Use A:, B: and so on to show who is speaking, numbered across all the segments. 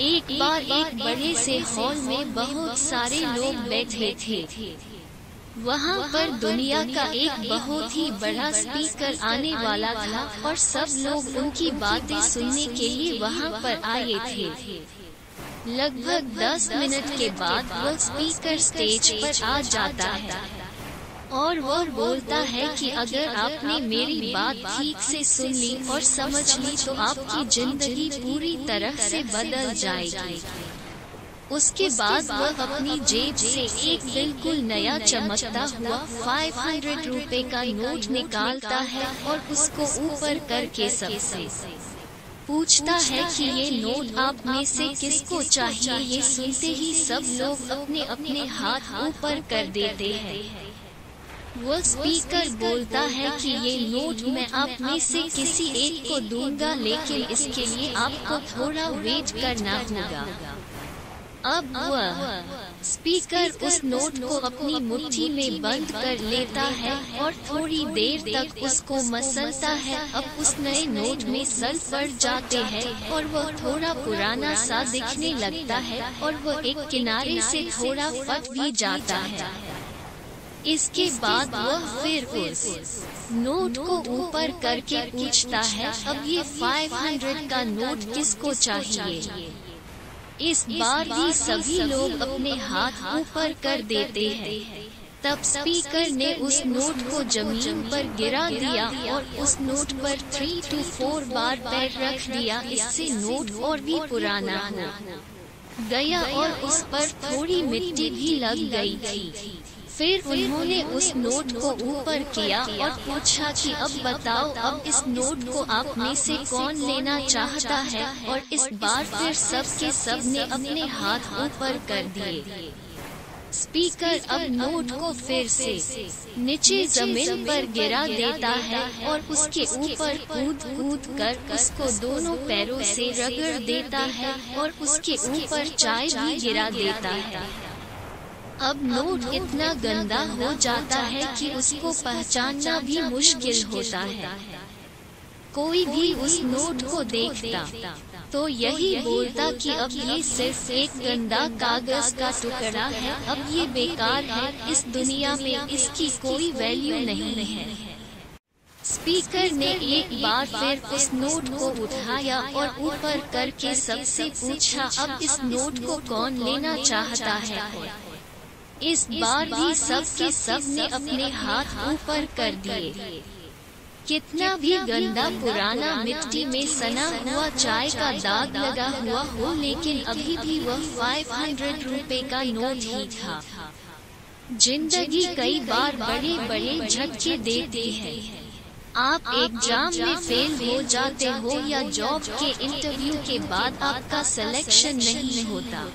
A: एक बार एक बड़े से हॉल में बहुत सारे लोग बैठे थे। वहाँ पर दुनिया का एक बहुत ही बड़ा स्पीकर आने वाला था और सब लोग उनकी बातें सुनने के लिए वहाँ पर आए थे। लगभग 10 मिनट के बाद वह स्पीकर स्टेज पर आ जाता है और वह बोलता है कि अगर आपने मेरी बात ठीक से सुन ली और समझ ली तो आपकी जिंदगी पूरी तरह से बदल जाएगी। उसके बाद वह अपनी जेब से एक बिल्कुल नया चमकता हुआ 500 रुपए का नोट निकालता है और उसको ऊपर करके सबसे पूछता है कि ये नोट आप में से किसको चाहिए। ये सुनते ही सब लोग अपने अपने हाथ ऊपर कर देते हैं। वह स्पीकर बोलता है कि ये नोट मैं आप में से किसी एक को दूंगा, लेकिन इसके लिए आपको थोड़ा वेट करना होगा। अब वह स्पीकर उस नोट को अपनी मुट्ठी में बंद कर लेता है और थोड़ी देर तक उसको मसलता है। अब उस नए नोट में सल पड़ जाते हैं और वह थोड़ा पुराना सा दिखने लगता है और वह एक किनारे से थोड़ा फट भी जाता है। इसके बाद वह फिर उस नोट को ऊपर करके पूछता है, अब ये 500 का नोट किसको चाहिए। इस बार भी सभी लोग अपने हाथ ऊपर कर देते हैं। तब स्पीकर ने उस नोट को जमीन पर गिरा दिया और उस नोट पर 3 to 4 बार पैर रख दिया। इससे नोट और भी पुराना हो गया और उस पर थोड़ी मिट्टी भी लग गई थी। फिर उन्होंने उस नोट को ऊपर किया और पूछा कि अब बताओ, अब इस नोट को आप में से कौन लेना चाहता है। और इस बार फिर सब के सब ने अपने हाथ ऊपर कर दिए। स्पीकर अब नोट को फिर से नीचे जमीन पर गिरा देता है और उसके ऊपर कूद कूद कर उसको दोनों पैरों से रगड़ देता है और उसके ऊपर चाय भी गिरा देता है। अब नोट इतना गंदा हो जाता है कि उसको पहचानना भी मुश्किल होता है। कोई भी उस नोट को देखता तो यही बोलता कि अब ये सिर्फ एक गंदा कागज का टुकड़ा है, अब ये बेकार है, इस दुनिया में इसकी कोई वैल्यू नहीं है। स्पीकर ने एक बार फिर उस नोट को उठाया और ऊपर करके सबसे पूछा, अब इस नोट को कौन लेना चाहता है। इस बार भी सब के सब ने अपने हाथ ऊपर कर दिए। कितना भी गंदा पुराना मिट्टी में सना हुआ चाय का दाग लगा हुआ हो, लेकिन अभी भी वह 500 रुपए का नोट ही था। जिंदगी कई बार बड़े बड़े झटके देती है। आप एग्जाम में फेल हो जाते हो या जॉब के इंटरव्यू के बाद आपका सिलेक्शन नहीं होता।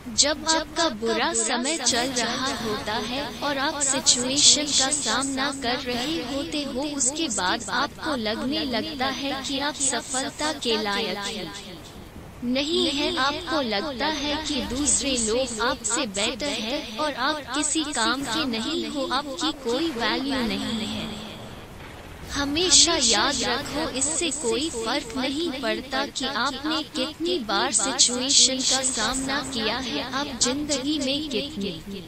A: जब आपका बुरा समय चल रहा होता है और आप सिचुएशन का सामना कर रहे होते हो, उसके बाद आपको लगने लगता है कि आप सफलता के लायक हैं। नहीं है, आपको लगता है कि दूसरे लोग आपसे बेटर है और आप किसी काम के नहीं हो, आपकी कोई वैल्यू नहीं है। हमेशा याद रखो, इससे कोई फर्क नहीं पड़ता कि आपने कितनी बार सिचुएशन का सामना किया है, आप जिंदगी में कितनी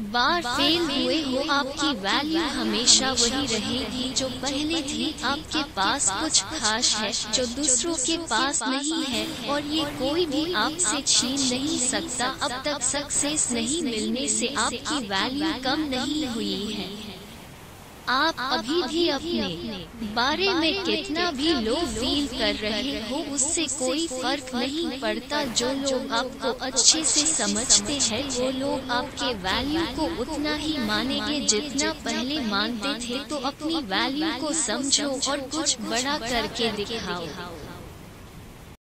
A: बार फेल हुए हो, आपकी वैल्यू हमेशा वही रहेगी जो पहले थी। आपके पास कुछ खास है जो दूसरों के पास नहीं है और ये कोई भी आपसे छीन नहीं सकता। अब तक सक्सेस नहीं मिलने से आपकी वैल्यू कम नहीं हुई है। आप अभी भी अपने बारे में कितना भी लो फील कर रहे हो, उससे कोई फर्क नहीं पड़ता। जो लोग आपको अच्छे से समझते हैं वो लोग आपके वैल्यू को उतना ही मानेंगे जितना पहले मानते थे। तो अपनी वैल्यू को समझो और कुछ बड़ा करके दिखाओ।